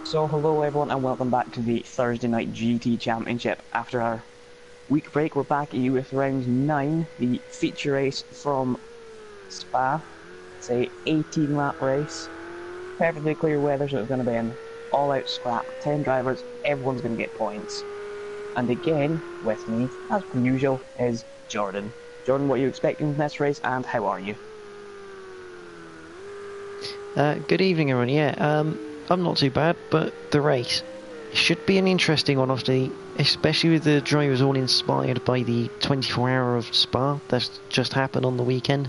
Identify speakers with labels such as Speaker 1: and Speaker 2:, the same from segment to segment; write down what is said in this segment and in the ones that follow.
Speaker 1: So hello everyone and welcome back to the Thursday Night GT Championship. After our week break, we're back at you with round 9, the feature race from Spa. It's a 18 lap race, perfectly clear weather, so it's going to be an all-out scrap. 10 drivers, everyone's going to get points. And again, with me, as per usual, is Jordan. Jordan, what are you expecting from this race and how are you?
Speaker 2: Good evening, everyone. I'm not too bad, but the race should be an interesting one, obviously, especially with the drivers all inspired by the 24-hour of Spa that's just happened on the weekend.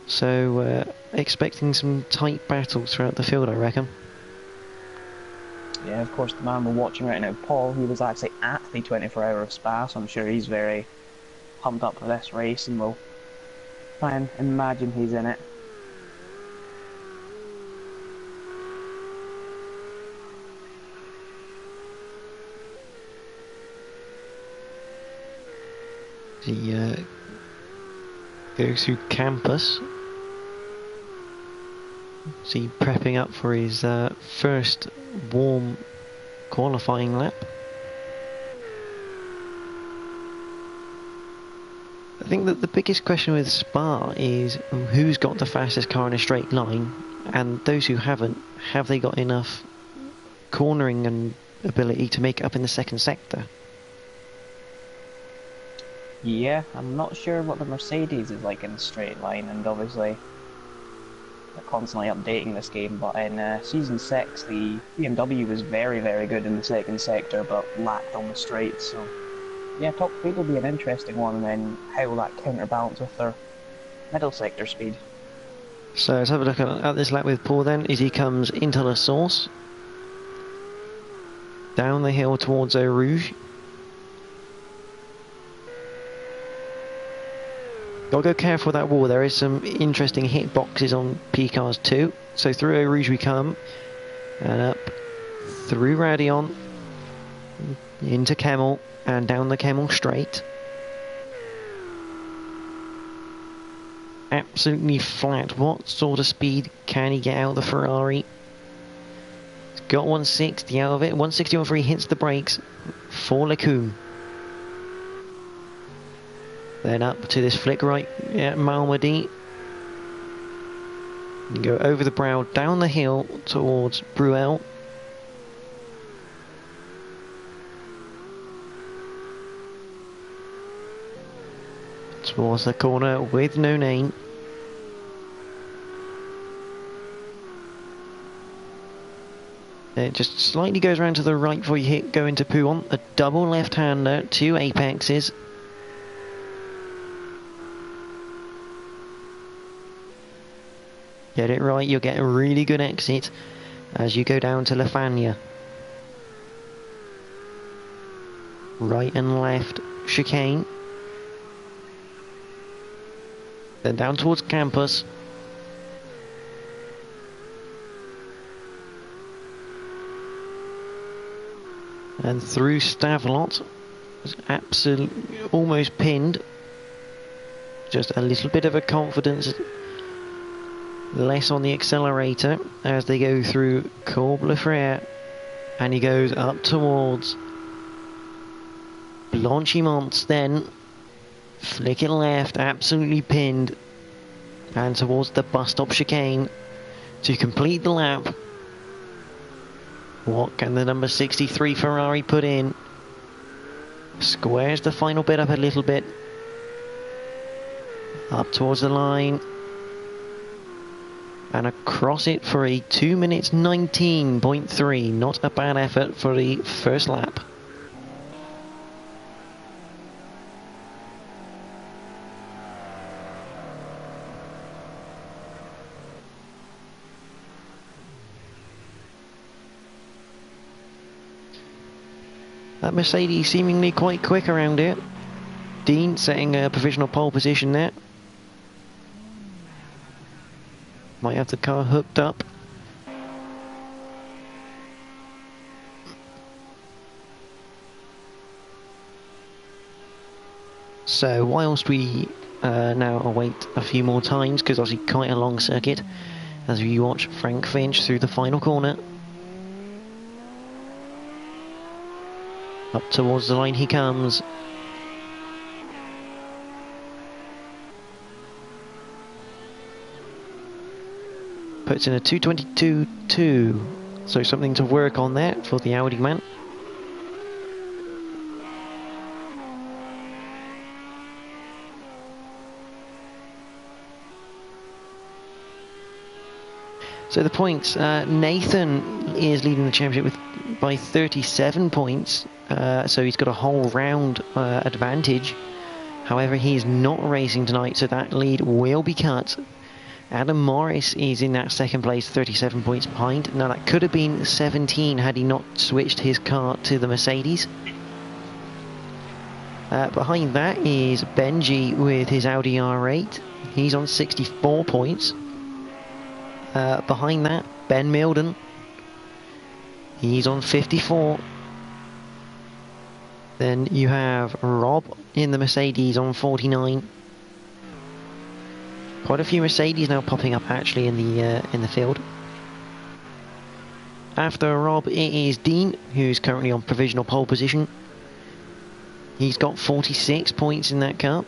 Speaker 2: So, expecting some tight battles throughout the field, I reckon.
Speaker 1: Yeah, of course, the man we're watching right now, Paul, he was actually at the 24-hour of Spa, so I'm sure he's very pumped up for this race and will try and imagine he's in it.
Speaker 2: He goes through campus. See, prepping up for his first warm qualifying lap. I think that the biggest question with Spa is who's got the fastest car in a straight line, and those who haven't, have they got enough cornering and ability to make it up in the second sector?
Speaker 1: Yeah, I'm not sure what the Mercedes is like in a straight line, and obviously they're constantly updating this game, but in Season 6 the BMW was very, very good in the second sector, but lacked on the straights, so yeah, top speed will be an interesting one, and then how will that counterbalance with their middle sector speed.
Speaker 2: So let's have a look at this lap with Paul then, as he comes into the source. Down the hill towards Eau Rouge. Gotta go careful with that wall, there is some interesting hit boxes on P-Cars too. So through Eau Rouge we come, and up through Radion, into Kemmel, and down the Kemmel straight. Absolutely flat. What sort of speed can he get out of the Ferrari? He's got 160 out of it. 160 before he hits the brakes for Lecombe. Then up to this flick right at Malmedy. You go over the brow, down the hill towards Bruel. Towards the corner with no name. It just slightly goes around to the right before you go into Pouon. A double left-hander, two apexes. Get it right, you'll get a really good exit as you go down to Lafania. Right and left chicane. Then down towards campus. And through Stavelot. It's absolutely almost pinned. Just a little bit of a confidence less on the accelerator as they go through Courbe-le-Frere, and he goes up towards Blanchimont, then flick it left, absolutely pinned, and towards the bus stop chicane to complete the lap. What can the number 63 Ferrari put in? Squares the final bit up a little bit, up towards the line, and across it for a 2 minutes 19.3. Not a bad effort for the first lap. That Mercedes seemingly quite quick around here. Dean setting a provisional pole position there. Might have the car hooked up. So whilst we now await a few more times, because obviously quite a long circuit, as we watch Frank Finch through the final corner. Up towards the line he comes. Puts in a 2:22.2, so something to work on there for the Audi man. So the points, Nathan is leading the championship by 37 points, so he's got a whole round advantage. However, he is not racing tonight, so that lead will be cut. Adam Morris is in that second place, 37 points behind. Now that could have been 17 had he not switched his car to the Mercedes. Behind that is Benji with his Audi R8. He's on 64 points. Behind that, Ben Milden. He's on 54. Then you have Rob in the Mercedes on 49. Quite a few Mercedes now popping up actually in the field. After Rob, it is Dean, who's currently on provisional pole position. He's got 46 points in that car.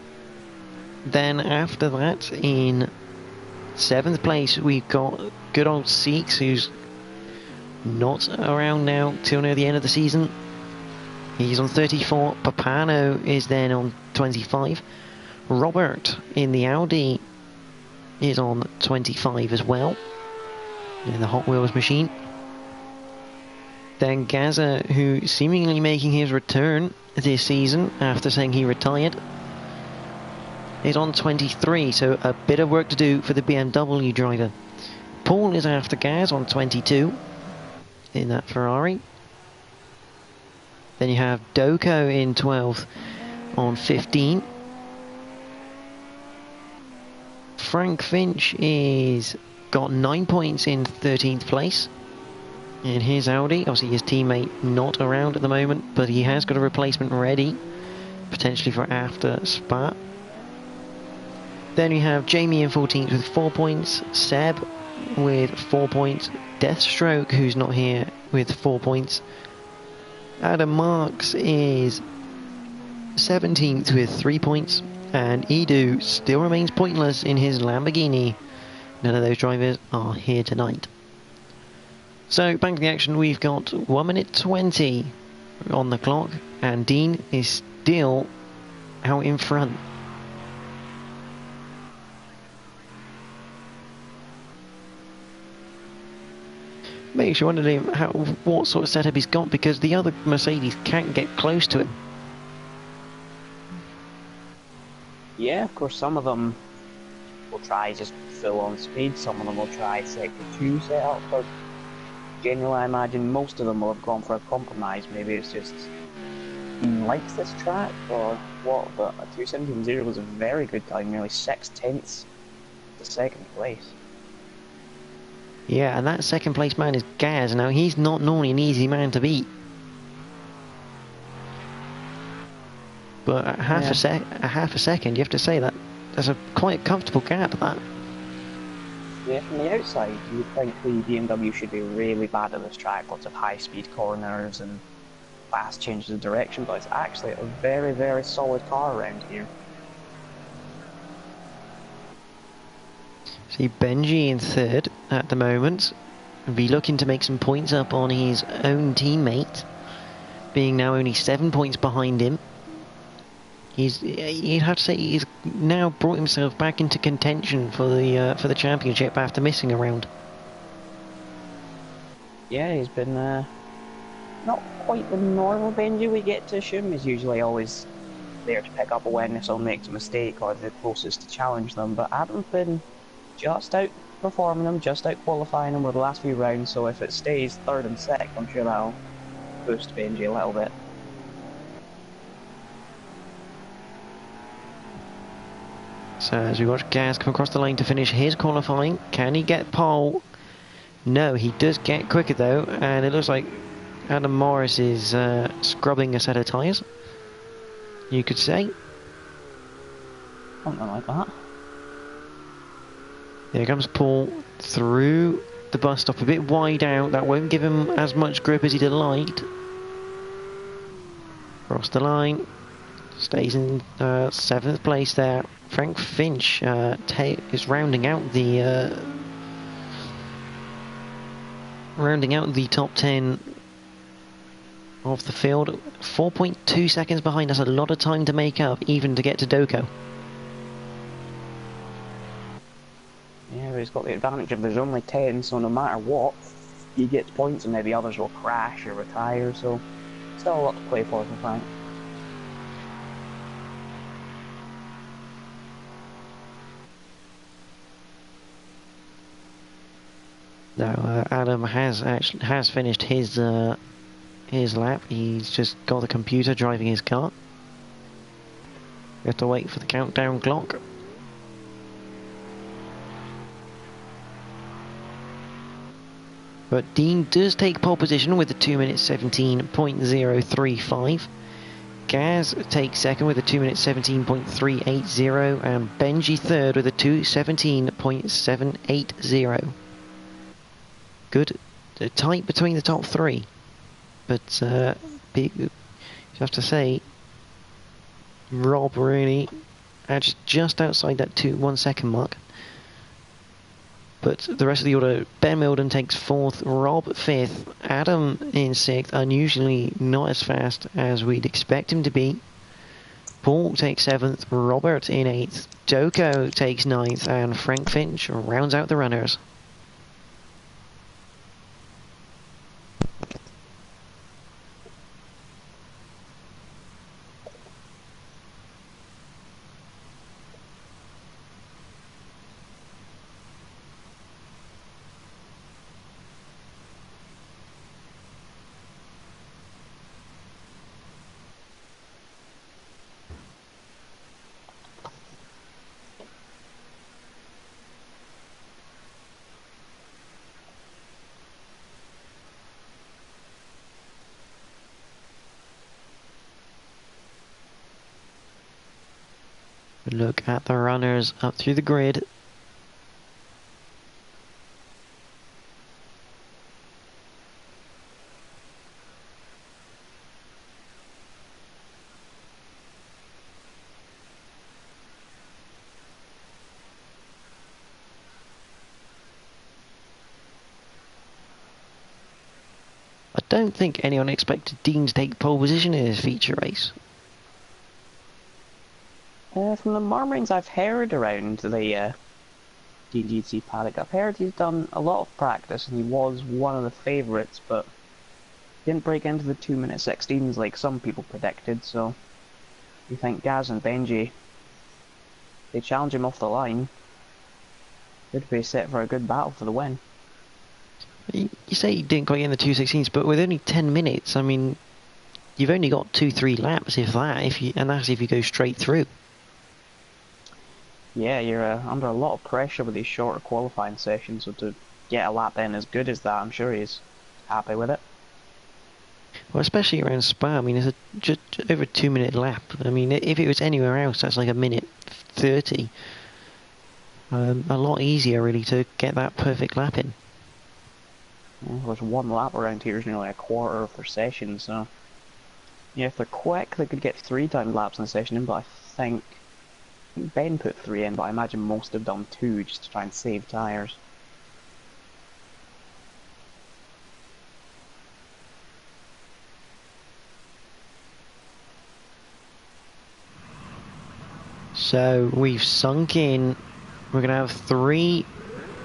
Speaker 2: Then after that, in 7th place, we've got good old Seeks, who's not around now till near the end of the season. He's on 34. Papano is then on 25. Robert in the Audi is on 25 as well, in the Hot Wheels machine. Then Gaza, who seemingly making his return this season after saying he retired, is on 23, so a bit of work to do for the BMW driver. Paul is after Gaz on 22 in that Ferrari. Then you have Doko in 12th on 15. Frank Finch is got 9 points in 13th place in his Audi. Obviously his teammate not around at the moment, but he has got a replacement ready, potentially for after Spa. Then we have Jamie in 14th with 4 points, Seb with 4 points, Deathstroke, who's not here, with 4 points. Adam Marks is 17th with 3 points, and Edu still remains pointless in his Lamborghini. None of those drivers are here tonight. So back to the action, we've got 1 minute 20 on the clock, and Dean is still out in front. Makes you wonder what sort of setup he's got, because the other Mercedes can't get close to him.
Speaker 1: Yeah, of course, some of them will try just full on speed, some of them will try sector 2 setup, but generally I imagine most of them will have gone for a compromise. Maybe it's just he likes this track or what, but a 2:17.0 was a very good time, nearly 6/10 to second place.
Speaker 2: Yeah, and that second place man is Gaz. Now, he's not normally an easy man to beat. But at half a second, you have to say that there's a quite comfortable gap, that.
Speaker 1: Yeah, from the outside, you would think the BMW should be really bad at this track, lots of high-speed corners and fast changes of direction, but it's actually a very, very solid car around here.
Speaker 2: See Benji in 3rd at the moment. Be looking to make some points up on his own teammate, being now only 7 points behind him. You'd have to say he's now brought himself back into contention for the championship after missing a round.
Speaker 1: Yeah, he's been not quite the normal Benji we get to assume. He's usually always there to pick up a win if someone makes a mistake or the closest to challenge them, but Adam's been just outperforming them, just out qualifying them with the last few rounds, so if it stays 3rd and 2nd, I'm sure that'll boost Benji a little bit.
Speaker 2: So as we watch Gaz come across the line to finish his qualifying, can he get pole? No, he does get quicker though, and it looks like Adam Morris is scrubbing a set of tyres, you could say.
Speaker 1: Something like that.
Speaker 2: Here comes Paul through the bus stop, a bit wide out. That won't give him as much grip as he'd have liked. Across the line. Stays in 7th place there. Frank Finch is rounding out the top 10 of the field. 4.2 seconds behind. That's a lot of time to make up, even to get to Doko.
Speaker 1: Yeah, but he's got the advantage of there's only 10, so no matter what, he gets points and maybe others will crash or retire, so still a lot to play for Frank.
Speaker 2: Now Adam has finished his lap. He's just got the computer driving his car. We have to wait for the countdown clock. But Dean does take pole position with a 2 minute 17.035. Gaz takes second with a 2 minute 17.380, and Benji third with a 2:17.780. Good, tight between the top three, but you have to say, Rob really edged just outside that 1 second mark. But the rest of the order, Ben Milden takes 4th, Rob 5th, Adam in 6th, unusually not as fast as we'd expect him to be. Paul takes 7th, Robert in 8th, Doko takes 9th, and Frank Finch rounds out the runners. Look at the runners up through the grid. I don't think anyone expected Dean to take pole position in his feature race.
Speaker 1: From the murmurings I've heard around the TNGTC paddock, I've heard he's done a lot of practice and he was one of the favourites, but didn't break into the 2 minute 16s like some people predicted, so you think Gaz and Benji, they challenge him off the line, could be set for a good battle for the win.
Speaker 2: You say he didn't quite get in the 2:16s, but with only 10 minutes, I mean, you've only got 2-3 laps, if that, and that's if you go straight through.
Speaker 1: Yeah, you're under a lot of pressure with these shorter qualifying sessions, so to get a lap in as good as that, I'm sure he's happy with it.
Speaker 2: Well, especially around Spa, I mean, it's just over a 2 minute lap. I mean, if it was anywhere else, that's like 1:30. A lot easier, really, to get that perfect lap in.
Speaker 1: Well, there's one lap around here is nearly a quarter of their session, so yeah, if they're quick, they could get 3 time laps in the session in, but I think Ben put 3 in, but I imagine most have done 2 just to try and save tyres.
Speaker 2: So we've sunk in. We're going to have 3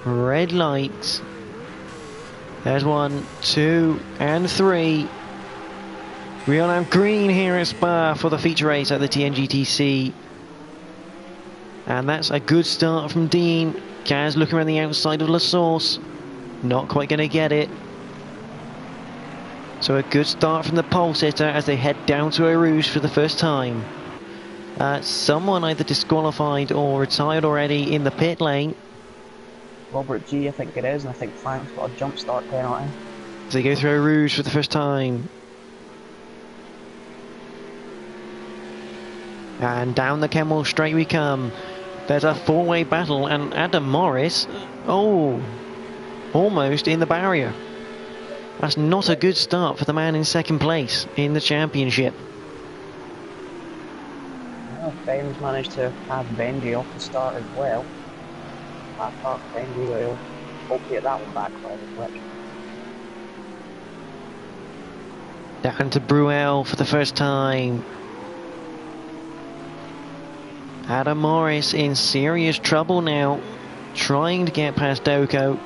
Speaker 2: red lights. There's 1, 2, and 3. We are now green here at Spa for the feature race at the TNGTC. And that's a good start from Dean. Gaz looking around the outside of La Source. Not quite going to get it. So a good start from the pole sitter as they head down to Eau Rouge for the first time. Someone either disqualified or retired already in the pit lane.
Speaker 1: Robert G, I think it is, and I think Frank's got a jump start penalty.
Speaker 2: As they go through Eau Rouge for the first time. And down the Kemmel straight we come. There's a 4-way battle, and Adam Morris, almost in the barrier. That's not a good start for the man in second place in the championship.
Speaker 1: Ben's managed to have Benji off the start as well. That part Benji will hopefully get that one back rather quick.
Speaker 2: Down to Bruel for the first time. Adam Morris in serious trouble now, trying to get past Doko.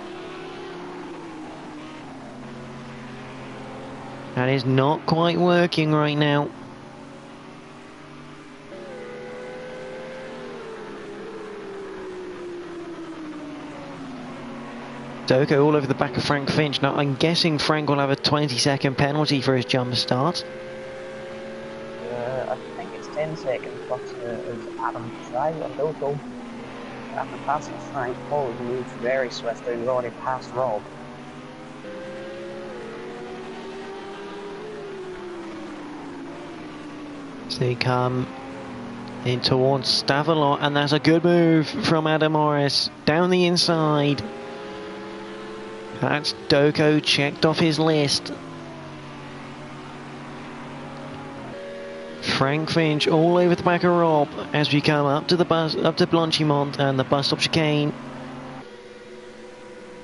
Speaker 2: That is not quite working right now. Doko all over the back of Frank Finch. Now I'm guessing Frank will have a 20-second penalty for his jump start.
Speaker 1: I think it's 10 seconds, but as Adam tried on Doko, after passing Frank, Paul has moved very swiftly. He's already passed Rob.
Speaker 2: So they come in towards Stavelot, and that's a good move from Adam Morris down the inside. That's Doko checked off his list. Frank Finch all over the back of Rob as we come up to the bus, up to Blanchimont and the bus stop chicane.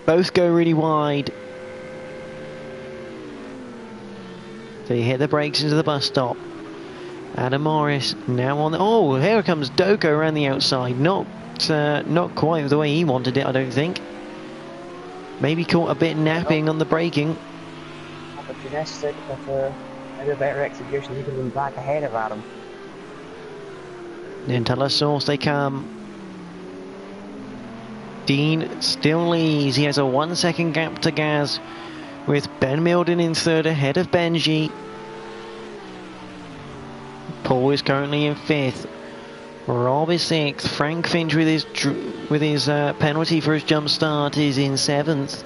Speaker 2: Both go really wide. So you hit the brakes into the bus stop. Adam Morris now on the... Oh, here comes Doko around the outside. Not quite the way he wanted it, I don't think. Maybe caught a bit napping on the braking.
Speaker 1: Opportunistic, but maybe a better execution. He could have been back ahead of Adam.
Speaker 2: Into La Source they come. Dean still leads. He has a 1 second gap to Gaz, with Ben Milden in third ahead of Benji. Paul is currently in fifth. Rob is sixth. Frank Finch with his penalty for his jump start is in seventh.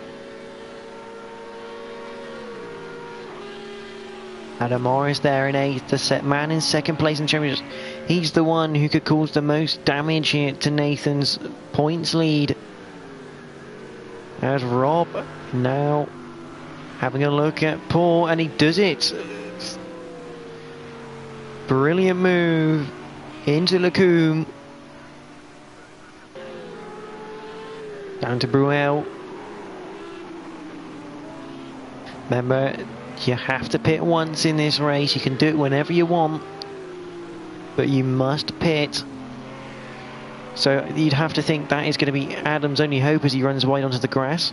Speaker 2: Adam Morris there in eighth. The set man in second place in championship. He's the one who could cause the most damage here to Nathan's points lead. As Rob now having a look at Paul, and he does it. Brilliant move into Lacombe. Down to Bruel. Remember, you have to pit once in this race. You can do it whenever you want, but you must pit. So you'd have to think that is going to be Adam's only hope as he runs wide onto the grass.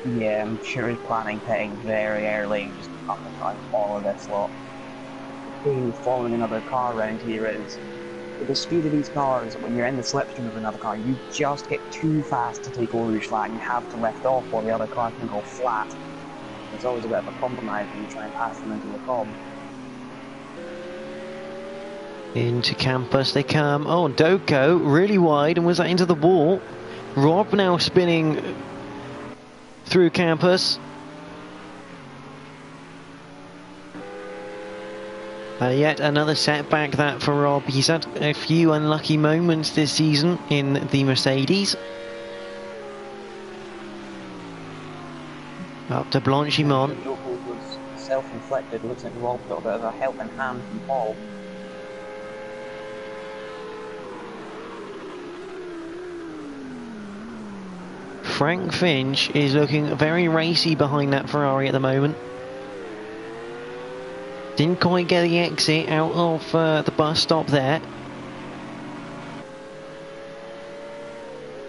Speaker 1: Yeah, I'm sure he's planning pitting very early, just to cut the time all of this lot. The thing with following another car around here is, with the speed of these cars, when you're in the slipstream of another car, you just get too fast to take over your flat and you have to lift off while the other car can go flat. It's always a bit of a compromise when you try and pass them into the cob.
Speaker 2: Into Campus they come. Oh, Doko really wide, and was that into the wall? Rob now spinning through Campus. Yet another setback that for Rob. He's had a few unlucky moments this season in the Mercedes. Up to Blanchimont.
Speaker 1: The local was self-inflicted. Looks like Rob got a bit of a helping hand from Paul.
Speaker 2: Frank Finch is looking very racy behind that Ferrari at the moment. Didn't quite get the exit out of the bus stop there.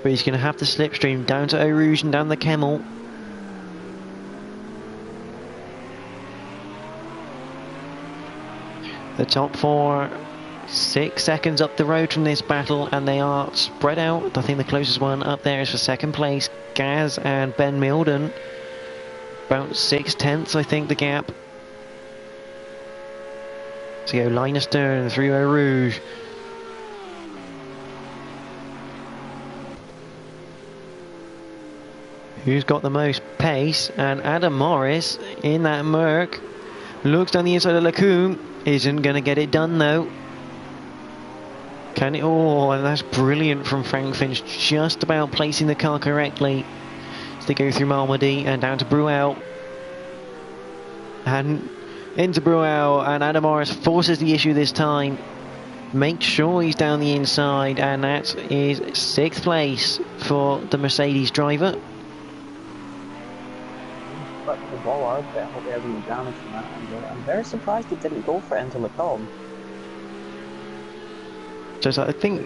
Speaker 2: But he's going to have to slipstream down to Eau Rouge and down the Kemmel. The top four, 6 seconds up the road from this battle, and they are spread out. I think the closest one up there is for second place, Gaz and Ben Milden. About 6/10, I think, the gap. So go line astern through Eau Rouge. Who's got the most pace? And Adam Morris in that Merc looks down the inside of Lacombe. Isn't going to get it done though. Can it? Oh, and that's brilliant from Frank Finch. Just about placing the car correctly. So they go through Malmedy and down to Bruel. And into Bruel, and Adam Morris forces the issue this time. Makes sure he's down the inside, and that is 6th place for the Mercedes driver.
Speaker 1: But the ball out, but I hope he hasn't damaged from that. And I'm very surprised he didn't go for it until it come.
Speaker 2: Just, I think,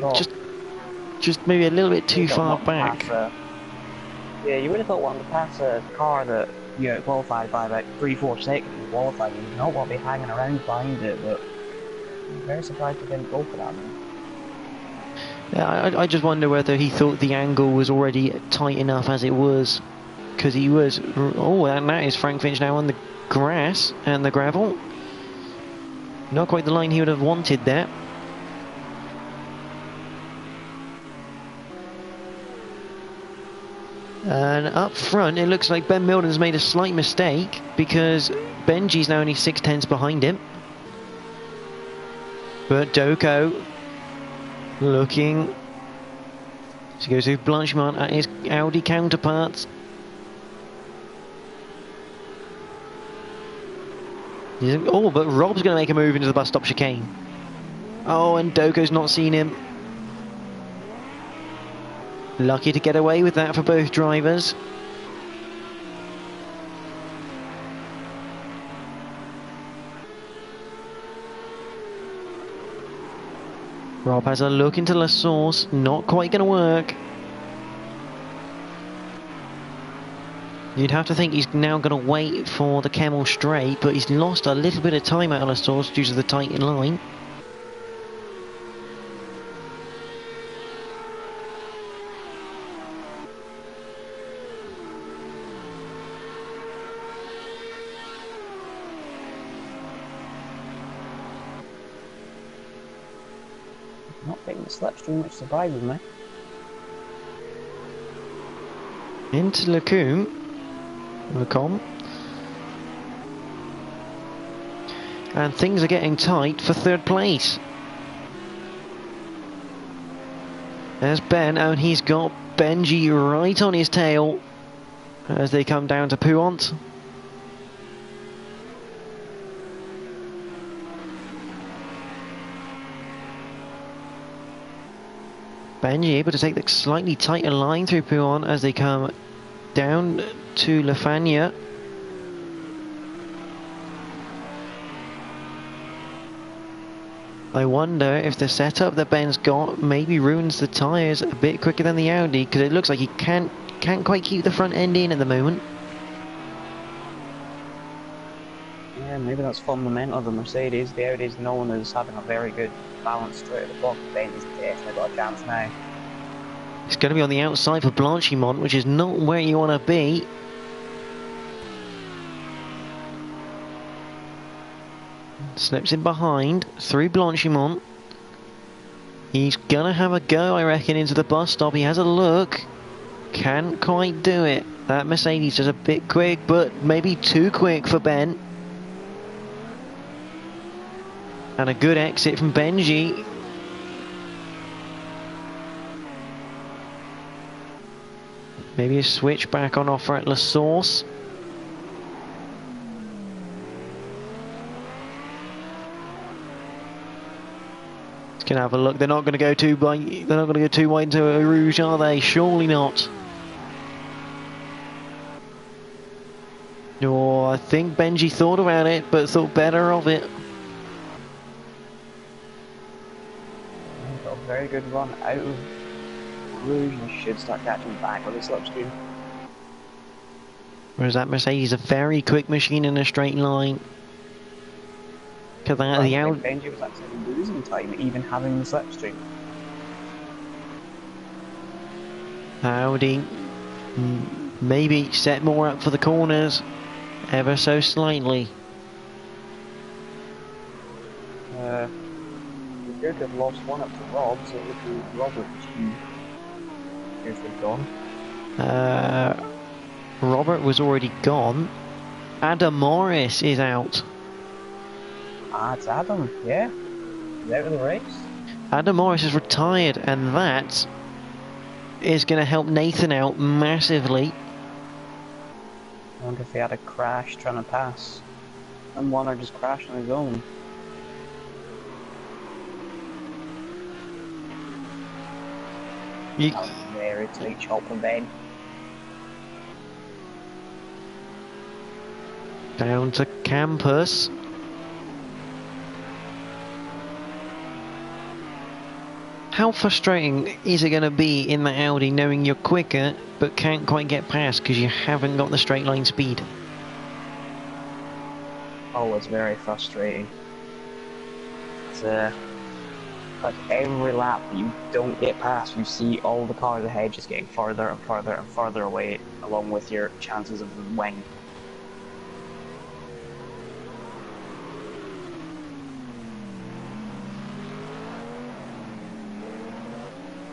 Speaker 2: just maybe a little bit too far back.
Speaker 1: Yeah, you would have thought wanting to pass a car that qualified by about 3-4 seconds in qualifying, you not want to be hanging around behind it, but I'm very surprised he didn't go for that, man.
Speaker 2: Yeah, I just wonder whether he thought the angle was already tight enough as it was, because he was. Oh, and that is Frank Finch now on the grass and the gravel. Not quite the line he would have wanted there. And up front, it looks like Ben Milden's made a slight mistake, because Benji's now only 6/10 behind him. But Doko looking to go through Blanchimont at his Audi counterparts. Oh, but Rob's going to make a move into the bus stop chicane. Oh, and Doko's not seen him. Lucky to get away with that for both drivers. Rob has a look into La Source, not quite going to work. You'd have to think he's now going to wait for the Camel straight, but he's lost a little bit of time out of La Source due to the tight line.
Speaker 1: Not taking the slipstream, which surprises me.
Speaker 2: Into Lacombe. And things are getting tight for 3rd place. There's Ben, and he's got Benji right on his tail as they come down to Puant. Benji able to take the slightly tighter line through Puant as they come down to Lafania. I wonder if the setup that Ben's got maybe ruins the tyres a bit quicker than the Audi, because it looks like he can't quite keep the front end in at the moment.
Speaker 1: Yeah, maybe that's fundamental of the Mercedes. The Audi is known as having a very good balance straight at the block. Ben's definitely got a chance now.
Speaker 2: It's going to be on the outside for Blanchimont, which is not where you want to be. Slips in behind, through Blanchimont. He's going to have a go, I reckon, into the bus stop. He has a look. Can't quite do it. That Mercedes is a bit quick, but maybe too quick for Ben. And a good exit from Benji. Maybe a switch back on offer at La Source. Let's gonna have a look. They're not going to go too wide. They're not going to go too wide into a Rouge, are they? Surely not. No, I think Benji thought about it, but thought better of it.
Speaker 1: Got a very good run out of Rouge and should start catching back with the slipstream.
Speaker 2: Whereas that Mercedes is a very quick machine in a straight line. Because the Audi.
Speaker 1: Benji was actually losing time, even having the slipstream.
Speaker 2: Audi maybe set more up for the corners, ever so slightly.
Speaker 1: We could have lost one up to Rob, so it would be Robert G. Here's the gone.
Speaker 2: Robert was already gone. Adam Morris is out.
Speaker 1: Ah, it's Adam, yeah. He's out of the race.
Speaker 2: Adam Morris is retired, and that is going to help Nathan out massively.
Speaker 1: I wonder if he had a crash trying to pass. and one are just crashing on his own.
Speaker 2: You,
Speaker 1: That was a very tight shot from Ben.
Speaker 2: down to campus. How frustrating is it going to be in the Audi knowing you're quicker but can't quite get past because you haven't got the straight line speed?
Speaker 1: Oh, it's very frustrating. It's like every lap that you don't get past, you see all the cars ahead just getting further and further and further away, along with your chances of the win.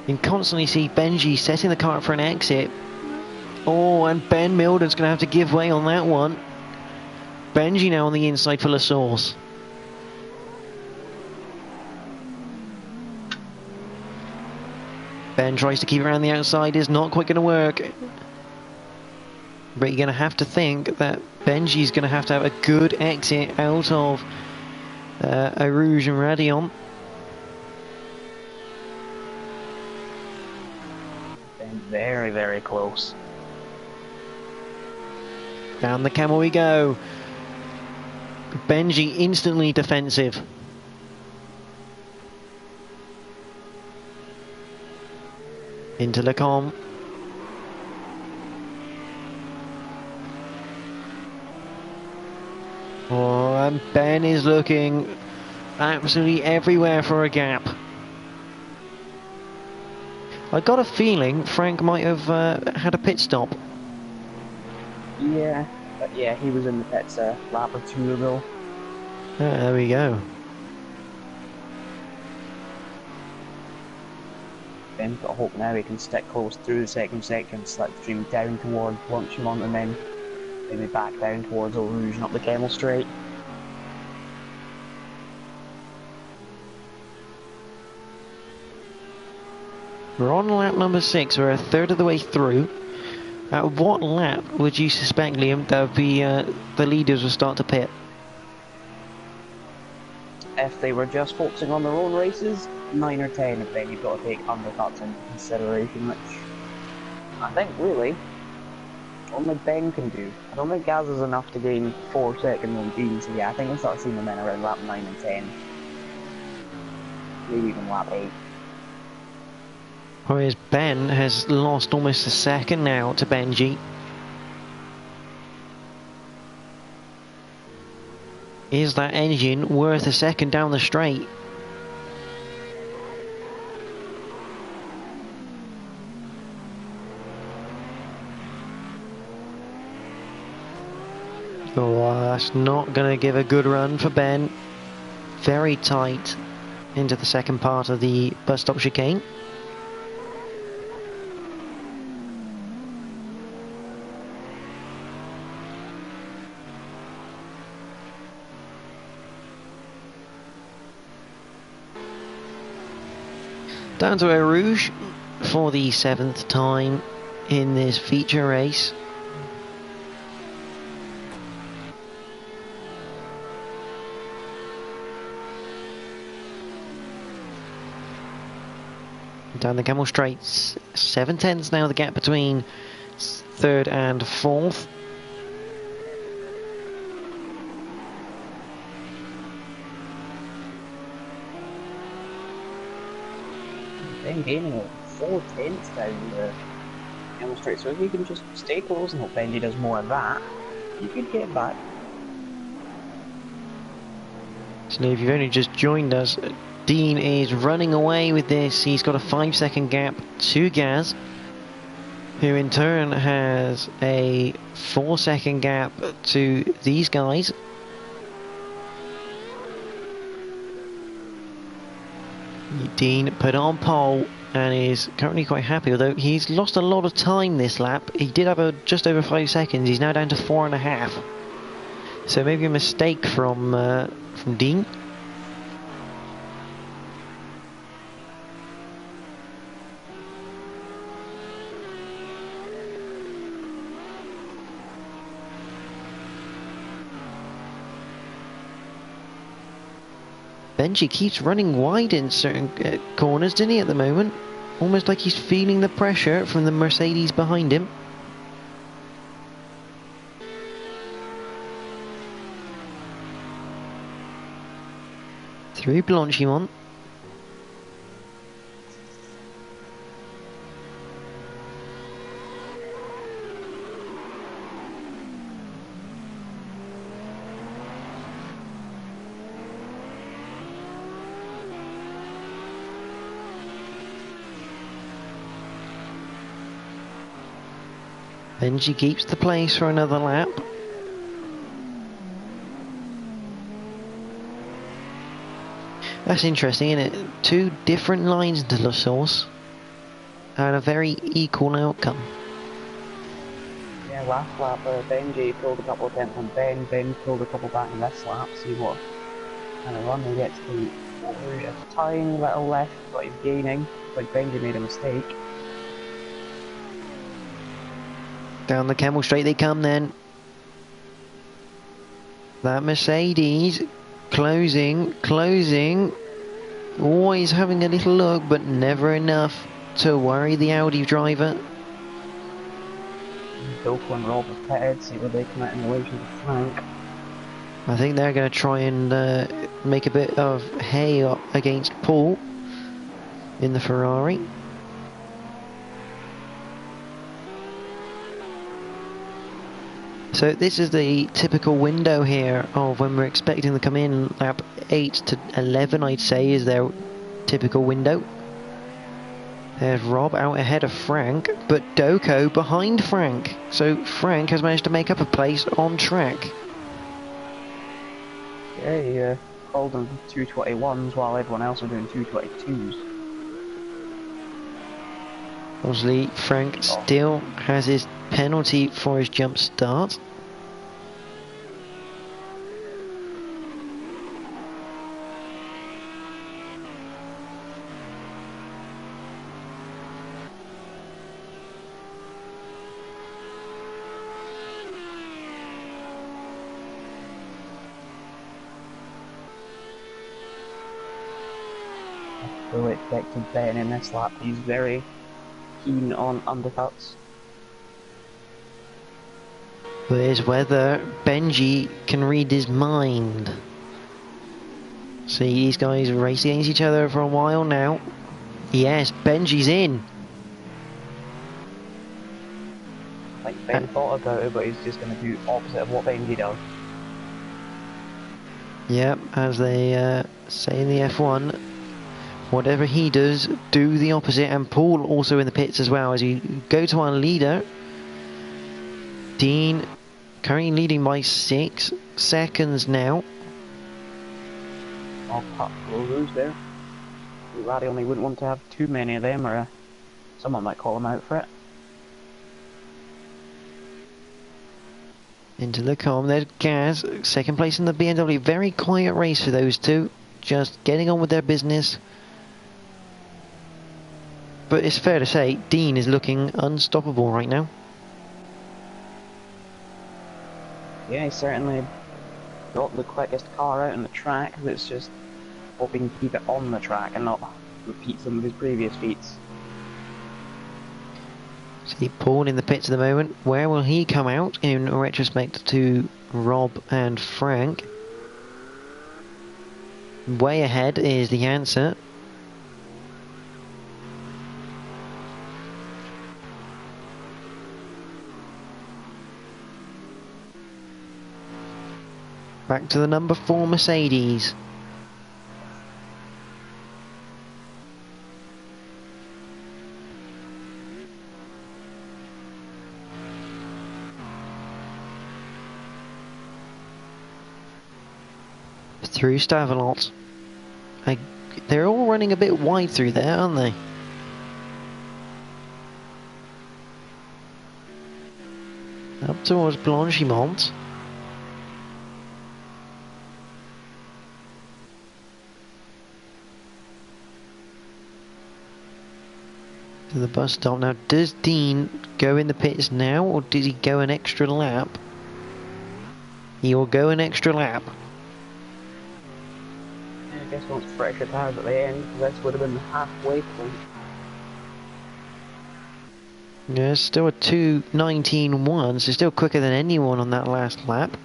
Speaker 2: You can constantly see Benji setting the car up for an exit. Oh, and Ben Milden's going to have to give way on that one. Benji now on the inside full of sauce. Ben tries to keep around the outside, is not quite going to work. But you're going to have to think that Benji's going to have a good exit out of Arouge and Radion.
Speaker 1: Been very, very close.
Speaker 2: Down the camel we go. Benji instantly defensive. Into Lecom. Oh, and Ben is looking absolutely everywhere for a gap. I got a feeling Frank might have had a pit stop.
Speaker 1: Yeah, but yeah, he was in the pits a lap or two ago.
Speaker 2: There we go.
Speaker 1: Ben's got hope now he can stick close through the second section, slipstream down towards Blanchimont and then maybe back down towards Eau Rouge and up the Camel Straight.
Speaker 2: We're on lap number 6, we're a third of the way through. At what lap would you suspect, Liam, that the leaders will start to pit?
Speaker 1: If they were just focusing on their own races, 9 or 10, and then you've got to take undercuts into consideration, which I think really only Ben can do. I don't think Gaz is enough to gain 4 seconds on Dean, so yeah, I think we'll start seeing them in around lap 9 and 10. Maybe even lap 8.
Speaker 2: Whereas Ben has lost almost a second now to Benji. Is that engine worth a second down the straight? Oh, that's not going to give a good run for Ben. Very tight into the second part of the bus stop chicane. Down to Eau Rouge for the 7th time in this feature race. Down the Camel Straights, 7/10 now the gap between 3rd and 4th.
Speaker 1: Then gaining 4 tenths down the Camel Straight, so if you can just stay close and hope Benji does more of that, you could get back.
Speaker 2: So if you've only just joined us, Dean is running away with this. He's got a 5-second gap to Gaz, who in turn has a 4-second gap to these guys. Dean put on pole and is currently quite happy, although he's lost a lot of time this lap. He did have just over 5 seconds. He's now down to 4.5. So maybe a mistake from Dean. Benji keeps running wide in certain corners, doesn't he, at the moment? Almost like he's feeling the pressure from the Mercedes behind him. Through Blanchimont. Benji keeps the place for another lap. That's interesting, isn't it? Two different lines to La Source and a very equal outcome.
Speaker 1: Yeah, last lap Benji pulled a couple of tenths on Ben pulled a couple back in this lap, see what kind of run he gets to. There's a tiny little left, but he's gaining, like Benji made a mistake.
Speaker 2: Down the Camel Straight they come then. That Mercedes closing. Always having a little look, but never enough to worry the Audi driver.
Speaker 1: Doko and Rob have pitted, see where they come out in relation to Frank.
Speaker 2: I think they're going to try and make a bit of hay up against Paul in the Ferrari. So this is the typical window here of when we're expecting to come in. Lap 8 to 11, I'd say, is their typical window. There's Rob out ahead of Frank, but Doko behind Frank. So Frank has managed to make up a place on track.
Speaker 1: Yeah, he called them 221s while everyone else are doing 222s.
Speaker 2: Obviously, Frank still has his penalty for his jump start.
Speaker 1: Fully expected Ben in this lap. He's very keen on undercuts.
Speaker 2: But it's whether Benji can read his mind. See, these guys race against each other for a while now. Yes, Benji's in.
Speaker 1: Like Ben thought about it, but he's just going to do opposite of what Benji does.
Speaker 2: Yep, as they say in the F1, whatever he does, do the opposite. And Paul also in the pits as well. As you go to our leader, Dean currently leading by 6 seconds now.
Speaker 1: All pop closers there. Raddy only wouldn't want to have too many of them, or someone might call him out for it.
Speaker 2: Into the calm, there's Gaz, second place in the BMW. Very quiet race for those two, just getting on with their business. But it's fair to say, Dean is looking unstoppable right now.
Speaker 1: Yeah, he certainly got the quickest car out on the track. It's just hoping to keep it on the track and not repeat some of his previous feats.
Speaker 2: See Paul in the pits at the moment. Where will he come out in retrospect to Rob and Frank? Way ahead is the answer. Back to the number 4 Mercedes. Through Stavelot. They're all running a bit wide through there, aren't they? Up towards Blanchimont. To the bus stop. Now, does Dean go in the pits now, or does he go an extra lap? He will go an extra lap.
Speaker 1: guess wants fresher tires at the end, because this would have been the halfway point.
Speaker 2: Yeah, still a 2:19.1, so still quicker than anyone on that last lap.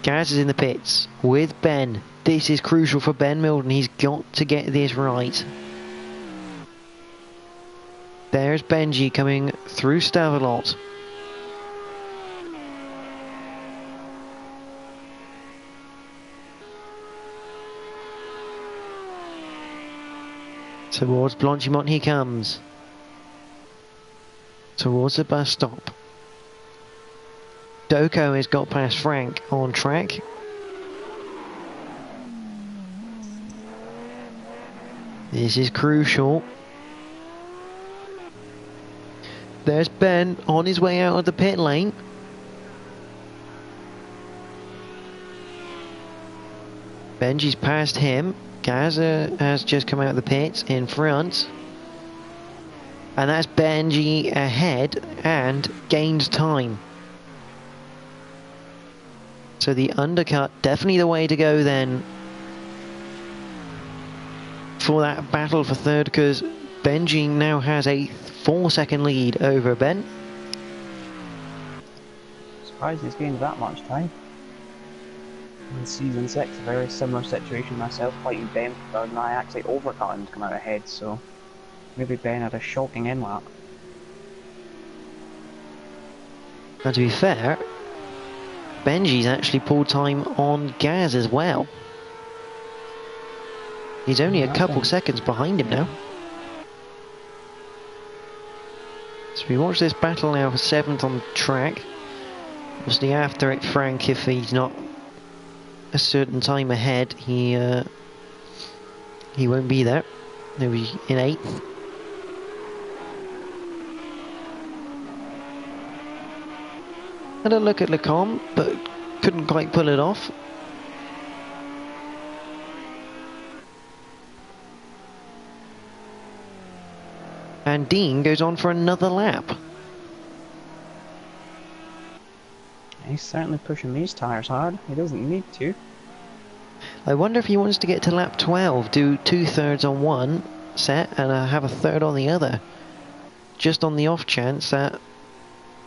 Speaker 2: Gaz is in the pits with Ben. This is crucial for Ben Milton. He's got to get this right. There's Benji coming through Stavelot. Towards Blanchimont he comes. Towards the bus stop. Doko has got past Frank on track. This is crucial. There's Ben on his way out of the pit lane. Benji's passed him. Gaza has just come out of the pits in front. And that's Benji ahead and gained time. So the undercut, definitely the way to go then for that battle for third, because Benji now has a 4-second lead over Ben.
Speaker 1: Surprised he's gained that much time. In season 6, a very similar situation myself, fighting Ben for third, and I actually overcut him to come out ahead, so maybe Ben had a shocking in-lap.
Speaker 2: Now to be fair, Benji's actually pulled time on Gaz as well. He's only a couple seconds behind him now. So we watch this battle now for 7th on the track. Obviously after it, Frank, if he's not a certain time ahead, he won't be there. He'll be in 8th. Had a look at Lecombe, but couldn't quite pull it off. And Dean goes on for another lap.
Speaker 1: He's certainly pushing these tyres hard. He doesn't need to.
Speaker 2: I wonder if he wants to get to lap 12, do 2/3 on one set and have a third on the other. Just on the off chance that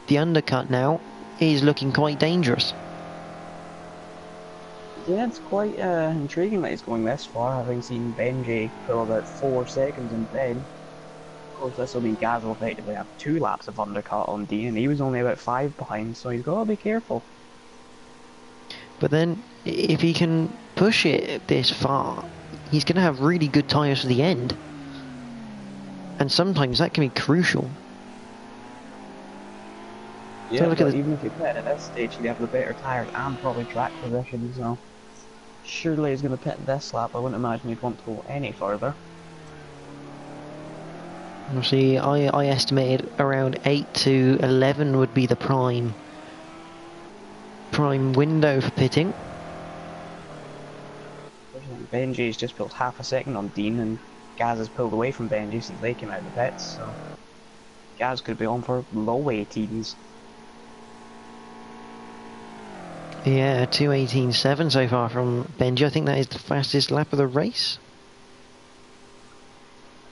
Speaker 2: the undercut now is looking quite dangerous.
Speaker 1: Yeah, it's quite intriguing that he's going this far, having seen Benji pull about 4 seconds in bed. Of course, this will mean Gaz will effectively have 2 laps of undercut on Dean, and he was only about 5 behind, so he's got to be careful.
Speaker 2: But then, if he can push it this far, he's going to have really good tyres for the end. And sometimes that can be crucial.
Speaker 1: Yeah,
Speaker 2: so look
Speaker 1: but
Speaker 2: at
Speaker 1: even if you pit at this stage, he'd have the better tyres and probably track position, so surely he's going to pit this lap. I wouldn't imagine he'd want to go any further.
Speaker 2: Obviously, I estimated around 8 to 11 would be the prime window for pitting.
Speaker 1: Benji's just pulled half a second on Dean, and Gaz has pulled away from Benji since they came out of the pits, so Gaz could be on for low 18s.
Speaker 2: Yeah, 2:18.7 so far from Benji. I think that is the fastest lap of the race.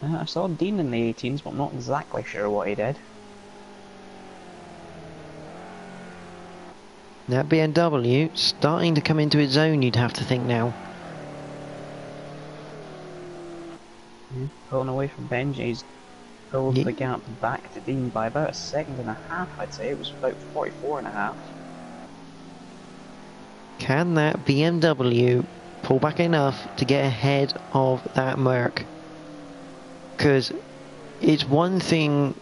Speaker 1: I saw Dean in the 18s, but I'm not exactly sure what he did.
Speaker 2: That BMW starting to come into its own, you'd have to think now.
Speaker 1: Yeah, pulling away from Benji, he's pulled the gap back to Dean by about 1.5 seconds, I'd say. It was about 44.5.
Speaker 2: Can that BMW pull back enough to get ahead of that Merc? Because it's one thing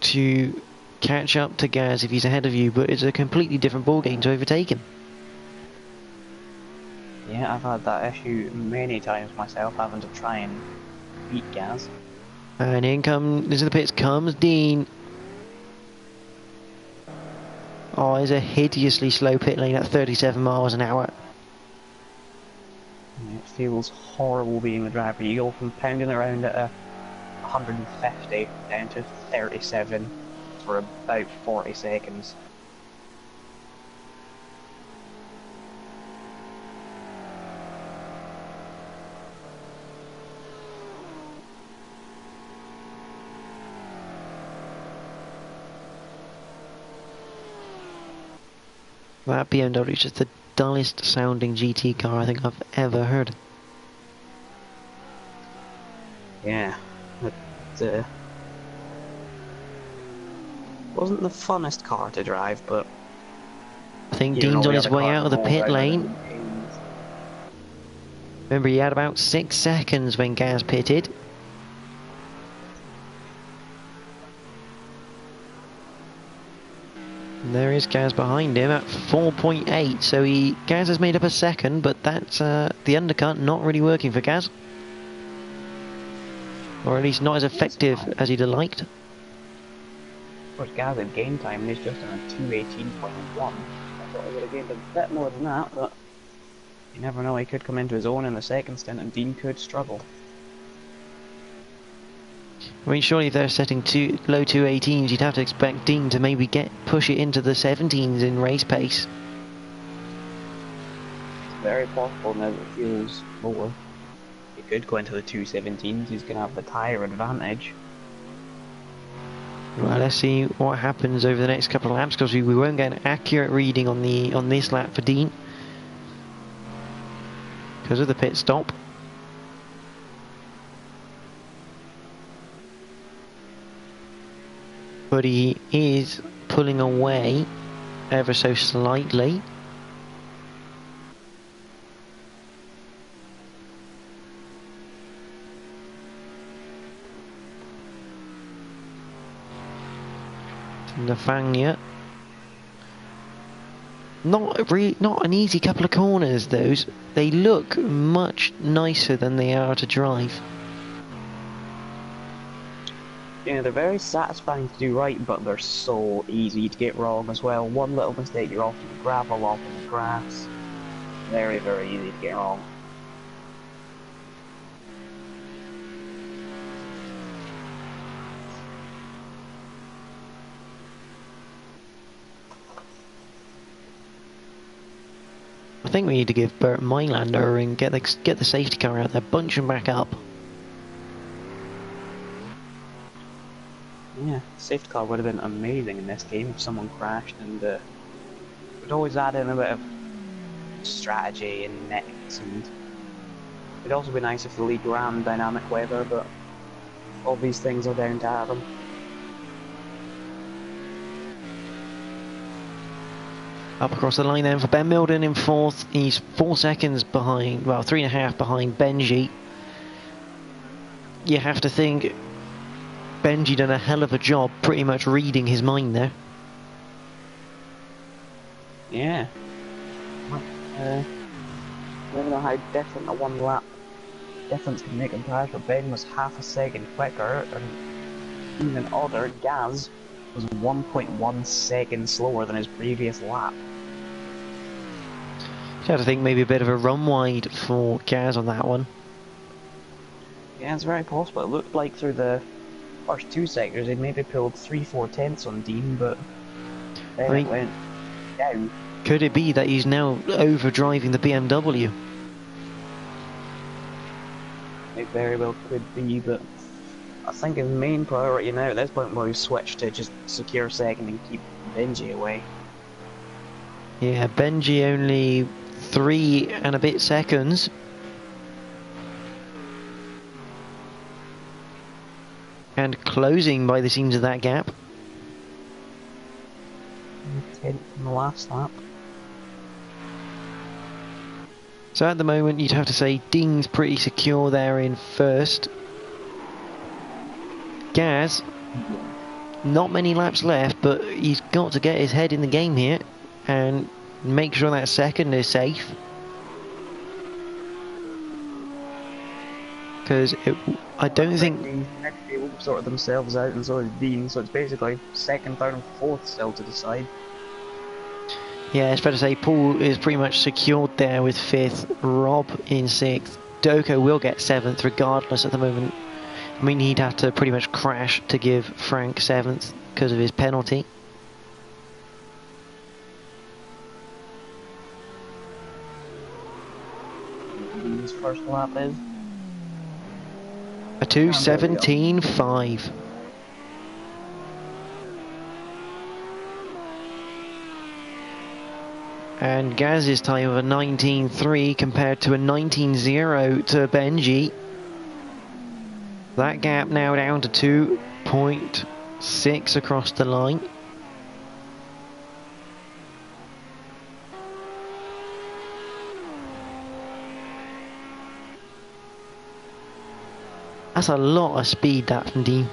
Speaker 2: to catch up to Gaz if he's ahead of you, but it's a completely different ballgame to overtake him.
Speaker 1: Yeah, I've had that issue many times myself, having to try and beat Gaz.
Speaker 2: And into the pits comes Dean. Oh, it's a hideously slow pit lane at 37 miles an hour.
Speaker 1: It feels horrible being the driver. You go from pounding around at 150 down to 37 for about 40 seconds.
Speaker 2: That BMW is just the dullest sounding GT car I think I've ever heard.
Speaker 1: Yeah, it wasn't the funnest car to drive, but
Speaker 2: I think
Speaker 1: hearing
Speaker 2: Dean's
Speaker 1: all
Speaker 2: on
Speaker 1: the
Speaker 2: his
Speaker 1: other
Speaker 2: way
Speaker 1: cars
Speaker 2: out of the
Speaker 1: moan
Speaker 2: pit
Speaker 1: about how they're
Speaker 2: lane.
Speaker 1: pains.
Speaker 2: Remember, he had about 6 seconds when Gaz pitted. And there is Gaz behind him at 4.8, so Gaz has made up a second, but that's the undercut not really working for Gaz. Or at least not as effective as he'd have liked.
Speaker 1: Of course, Gaz had game time and he's just on a 2:18.1. I thought he would have gained a bit more than that, but you never know, he could come into his own in the second stint and Dean could struggle.
Speaker 2: I mean, surely if they're setting low 218s, you'd have to expect Dean to maybe push it into the 17s in race pace.
Speaker 1: It's very possible now that it feels lower. He could go into the 2:17s, he's going to have the tyre advantage.
Speaker 2: Well, let's see what happens over the next couple of laps, because we won't get an accurate reading on this lap for Dean because of the pit stop. But he is pulling away ever so slightly. Nafanya. Not an easy couple of corners, those. They look much nicer than they are to drive.
Speaker 1: Yeah, they're very satisfying to do right, but they're so easy to get wrong as well. One little mistake, you're off in the gravel, off in the grass. Very, very easy to get wrong.
Speaker 2: I think we need to give Bert Mylander a ring, get the safety car out there, bunch him back up.
Speaker 1: Yeah, safety car would have been amazing in this game if someone crashed, and it would always add in a bit of strategy and nets, and it'd also be nice if the league ran dynamic weather, but all these things are down to Adam.
Speaker 2: Up across the line then for Ben Milden in fourth. He's 4 seconds behind, well, 3.5 behind Benji. You have to think Benji done a hell of a job pretty much reading his mind there.
Speaker 1: Yeah. I don't know how different a one lap difference can make in tires, but Ben was half a second quicker, and even odder, Gaz was 1.1 seconds slower than his previous lap.
Speaker 2: You have to think maybe a bit of a run wide for Gaz on that one.
Speaker 1: Yeah, it's very possible. It looked like through the first 2 sectors he'd maybe pulled 3-4 tenths on Dean, but then it went down.
Speaker 2: Could it be that he's now overdriving the BMW?
Speaker 1: It very well could be, but I think his main priority now at this point will be switch to just secure second and keep Benji away.
Speaker 2: Yeah, Benji only 3 and a bit seconds. And closing by the seams of that gap.
Speaker 1: 10th in the last lap.
Speaker 2: So at the moment you'd have to say Dean's pretty secure there in first. Gaz, not many laps left, but he's got to get his head in the game here and make sure that second is safe. Because I don't think...
Speaker 1: They will sort themselves out, and so is Dean, so it's basically second, third and fourth still to decide.
Speaker 2: Yeah, it's fair to say Paul is pretty much secured there with 5th, Rob in 6th. Doko will get 7th regardless at the moment. I mean, he'd have to pretty much crash to give Frank 7th because of his penalty.
Speaker 1: Dean's first lap is
Speaker 2: a 2:17.5. And Gaz's time of a 19.3 compared to a 19.0 to Benji. That gap now down to 2.6 across the line. That's a lot of speed, that, from Dean.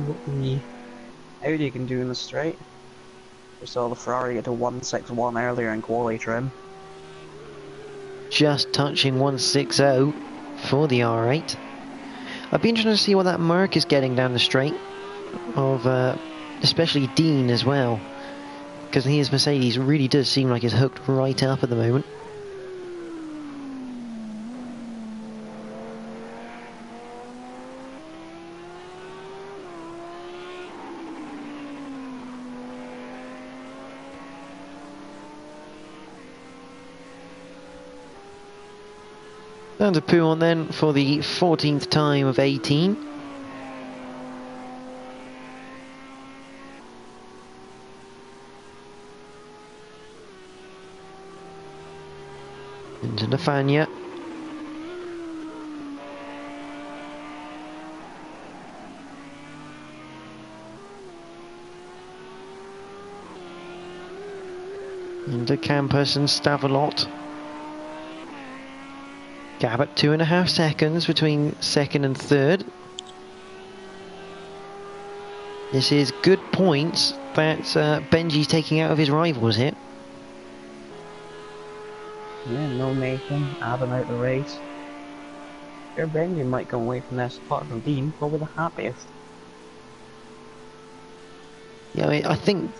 Speaker 1: What the Audi can do in the straight. We saw the Ferrari get to 161 earlier in quali trim.
Speaker 2: Just touching 160 for the R8. I'd be interested to see what that Merc is getting down the straight, of especially Dean as well, because his Mercedes really does seem like it's hooked right up at the moment. Down to Pouon then for the 14th time of 18. Into Nafanya. Into Campus and Stavelot. Gap at 2.5 seconds between second and third. This is good points that Benji's taking out of his rivals here.
Speaker 1: Yeah, no Nathan, Adam out the race. Sure, Benji might come away from this, apart from Dean, probably the happiest.
Speaker 2: Yeah, I mean, I think,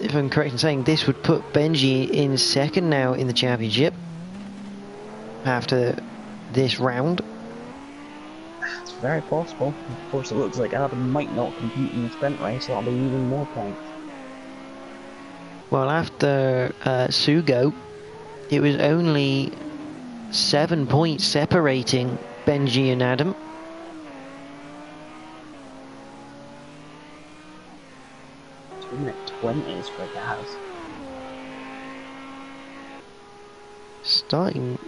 Speaker 2: if I'm correct in saying, this would put Benji in second now in the championship after this round.
Speaker 1: It's very possible. Of course, it looks like Adam might not compete in the sprint race, so that'll be even more points.
Speaker 2: Well, after Sugo, it was only 7 points separating Benji and Adam.
Speaker 1: Minute 20s for Gaz.
Speaker 2: Starting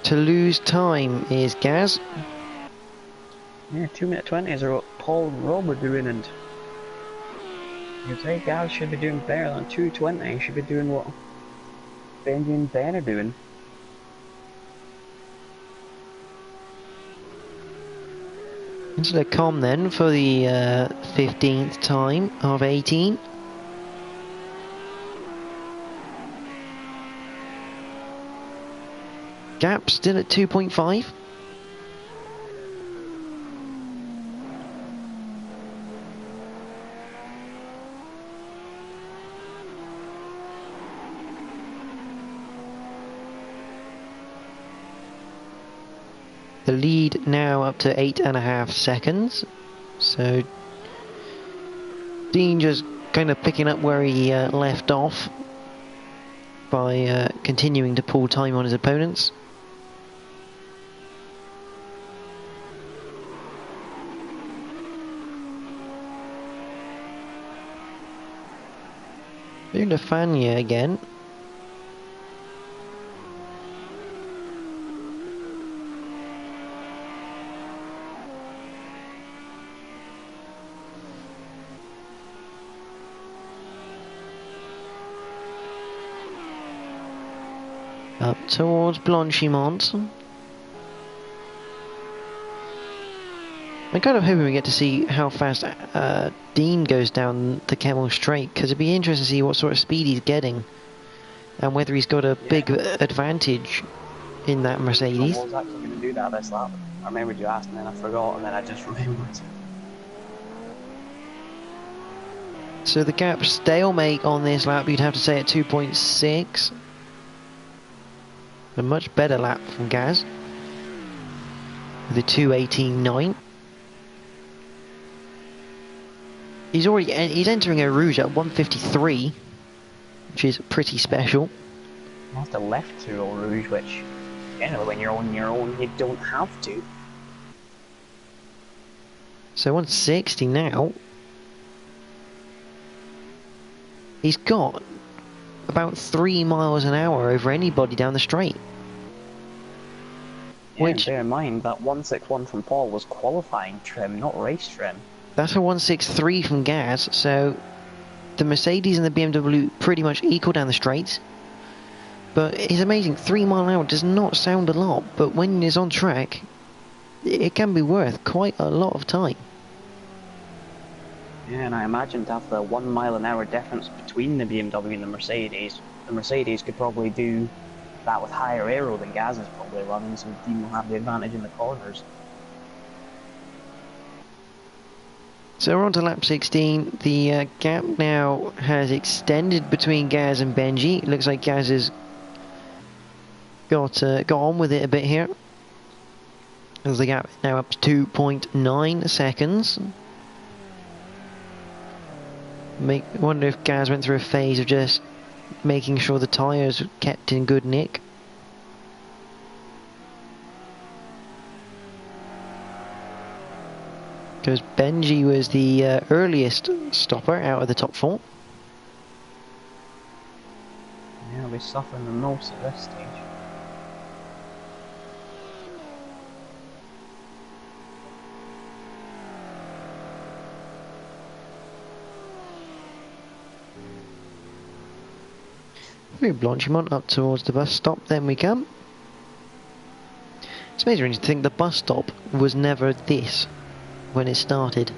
Speaker 2: to lose time is Gaz.
Speaker 1: Yeah, 2-minute 20s are what Paul and Rob are doing, and you'd say Gaz should be doing better than 2:20. He should be doing what Benji and Ben are doing.
Speaker 2: Into the com then for the 15th time of 18. Gap still at 2.5. The lead now up to 8.5 seconds. So Dean just kind of picking up where he left off by continuing to pull time on his opponents. Into Fania again. Up towards Blanchimont. I'm kind of hoping we get to see how fast Dean goes down the Kemmel Straight, because it'd be interesting to see what sort of speed he's getting and whether he's got a big advantage in that Mercedes.
Speaker 1: I was actually going to do that this lap. I remembered you asked and then I forgot and then I just remembered.
Speaker 2: So the gap stalemate on this lap, you'd have to say at 2.6. A much better lap from Gaz with a 2:18.9. He's entering a Rouge at 1:53, which is pretty special.
Speaker 1: You have to left to Eau Rouge, which generally when you're on your own you don't have to.
Speaker 2: So 160 now. He's got about 3 miles an hour over anybody down the straight.
Speaker 1: Yeah, and bear in mind that 161 from Paul was qualifying trim, not race trim.
Speaker 2: That's a 163 from Gaz, so the Mercedes and the BMW pretty much equal down the straights. But it's amazing, 3 mile an hour does not sound a lot, but when it's on track, it can be worth quite a lot of time.
Speaker 1: Yeah, and I imagine to have the 1 mile an hour difference between the BMW and the Mercedes could probably do that with higher aero than Gaz is probably running, so the team will have the advantage in the corners.
Speaker 2: So we're on to lap 16. The gap now has extended between Gaz and Benji. It looks like Gaz has got on with it a bit here. As the gap now up to 2.9 seconds. Wonder if Gaz went through a phase of just making sure the tyres were kept in good nick. Because Benji was the earliest stopper out of the top 4.
Speaker 1: Yeah, we're suffering the most at this stage.
Speaker 2: Through Blanchimont up towards the bus stop, then we come. It's amazing to think the bus stop was never this when it started.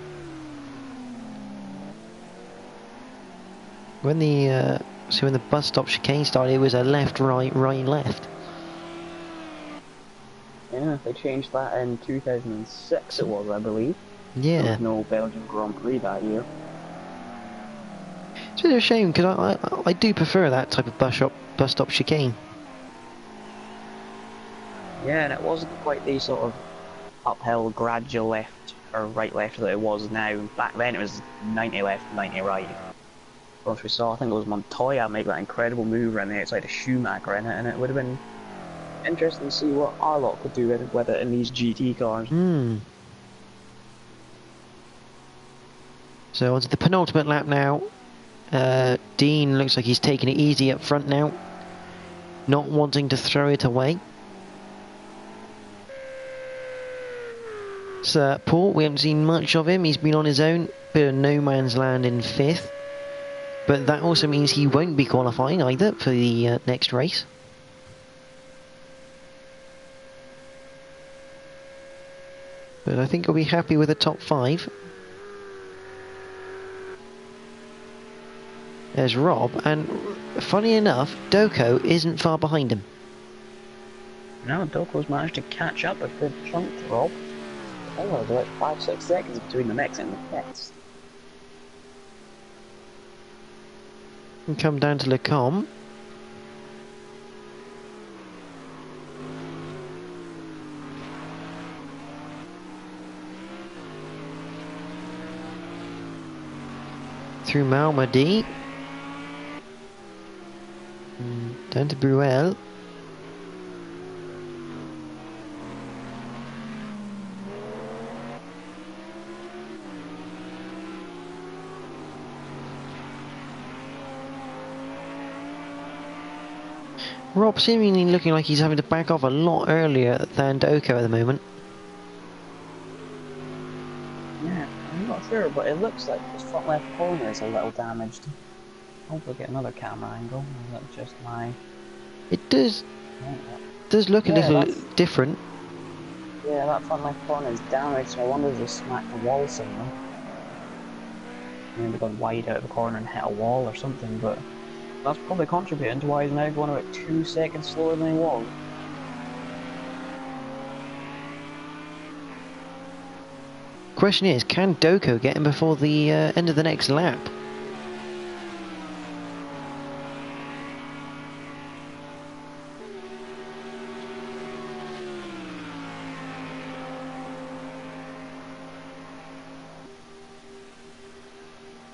Speaker 2: When the when the bus stop chicane started, it was a left, right, right, left.
Speaker 1: Yeah, they changed that in 2006 it was, I believe.
Speaker 2: Yeah.
Speaker 1: There was no Belgian Grand Prix that year.
Speaker 2: It's a bit of a shame because I do prefer that type of bus stop chicane.
Speaker 1: Yeah, and it wasn't quite the sort of uphill gradual left or right left that it was now. Back then it was 90 left, 90 right. Once we saw, I think it was Montoya make that incredible move around the outside of Schumacher in it, and it would have been interesting to see what our lot could do with it in these GT cars.
Speaker 2: So onto the penultimate lap now. Dean looks like he's taking it easy up front now, not wanting to throw it away. So Paul, we haven't seen much of him. He's been on his own, bit of no man's land in 5th, but that also means he won't be qualifying either for the next race. But I think he'll be happy with the top 5. There's Rob, and funny enough, Doko isn't far behind him.
Speaker 1: No, Doko's managed to catch up a good chunk to Rob. I think there's about 5-6 seconds between the next and the pits.
Speaker 2: And come down to Lecombe. Through Malmedy. Down to Bruel. Rob seemingly looking like he's having to back off a lot earlier than Doko at the moment.
Speaker 1: Yeah, I'm not sure, but it looks like his front left corner is a little damaged. Hopefully get another camera angle. Is that just my...
Speaker 2: It does look a little different.
Speaker 1: Yeah, that front left corner is damaged, so I wonder if they smacked the wall somewhere. Maybe gone wide out of the corner and hit a wall or something, but that's probably contributing to why he's now going about 2 seconds slower than he was.
Speaker 2: Question is, can Doko get him before the end of the next lap?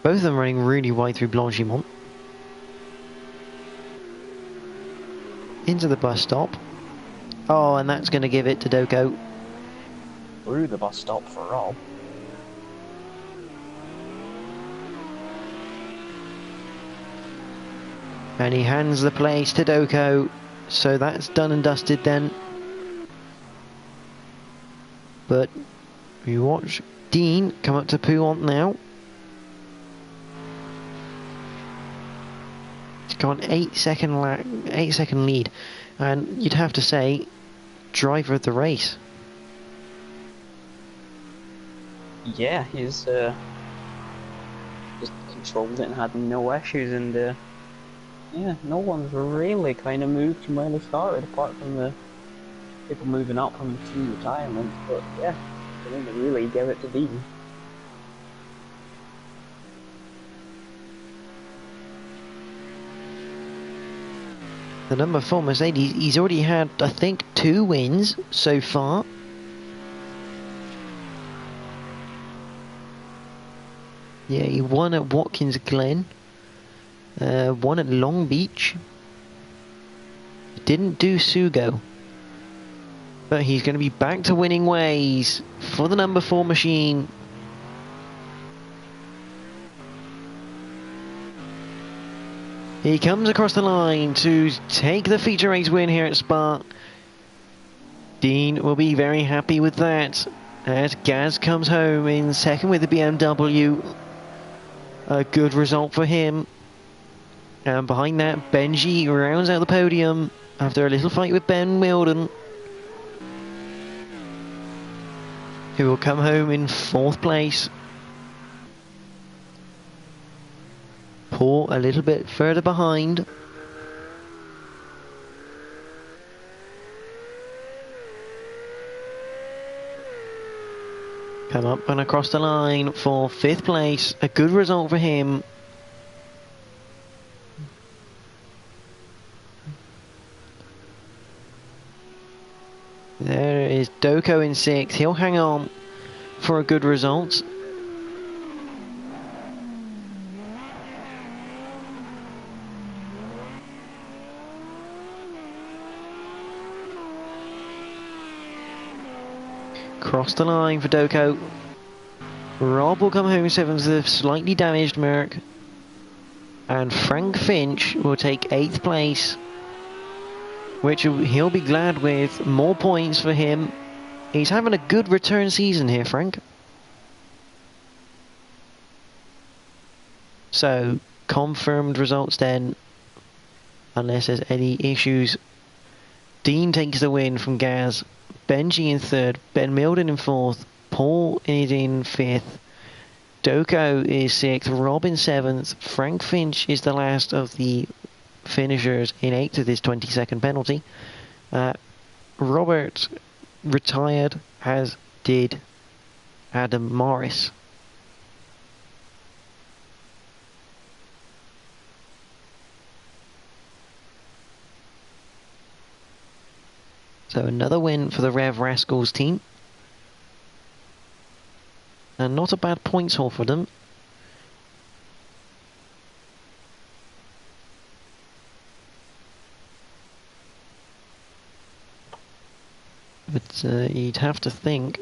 Speaker 2: Both of them running really wide through Blanchimont. Into the bus stop. Oh, and that's going to give it to Doko.
Speaker 1: Through the bus stop for Rob.
Speaker 2: And he hands the place to Doko. So that's done and dusted then. But we watch Dean come up to Pouant now. He's got an 8-second lead. And you'd have to say, driver of the race.
Speaker 1: Yeah, he's just controlled it and had no issues, and yeah, no one's really kind of moved from where they started, apart from the people moving up from a few retirements. But yeah, I think they really give it to Dean.
Speaker 2: The number 4 Mercedes, he's already had, I think, 2 wins so far. Yeah, he won at Watkins Glen, won at Long Beach, didn't do Sugo, but he's going to be back to winning ways for the number 4 machine. He comes across the line to take the feature race win here at Spa. Dean will be very happy with that, as Gaz comes home in second with the BMW. A good result for him. And behind that, Benji rounds out the podium after a little fight with Ben Wilden, who will come home in 4th place. Paul a little bit further behind. Come up and across the line for 5th place. A good result for him. There is Doko in 6th. He'll hang on for a good result. Cross the line for Doko. Rob will come home 7th with a slightly damaged Merc. And Frank Finch will take 8th place, which he'll be glad with. More points for him. He's having a good return season here, Frank. So, confirmed results then, unless there's any issues. Dean takes the win from Gaz. Benji in 3rd, Ben Milden in 4th, Paul is in 5th, Doko is 6th, Rob in 7th, Frank Finch is the last of the finishers in 8th with his 20-second penalty. Robert retired, as did Adam Morris. So another win for the Rev Rascals team. And not a bad points haul for them. But you'd have to think,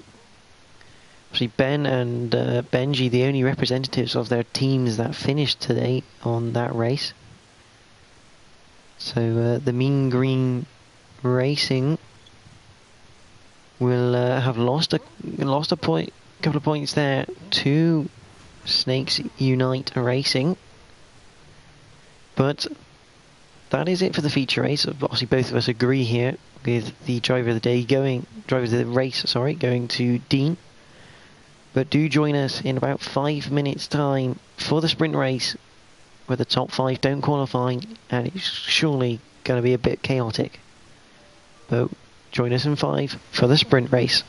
Speaker 2: actually Ben and Benji, the only representatives of their teams that finished today on that race. So the Mean Green Racing will have lost a couple of points there to Snakes Unite Racing. But that is it for the feature race. Obviously both of us agree here with the driver of the day going to Dean. But do join us in about 5 minutes time for the sprint race, where the top 5 don't qualify, and it's surely going to be a bit chaotic. But join us in 5 for the sprint race.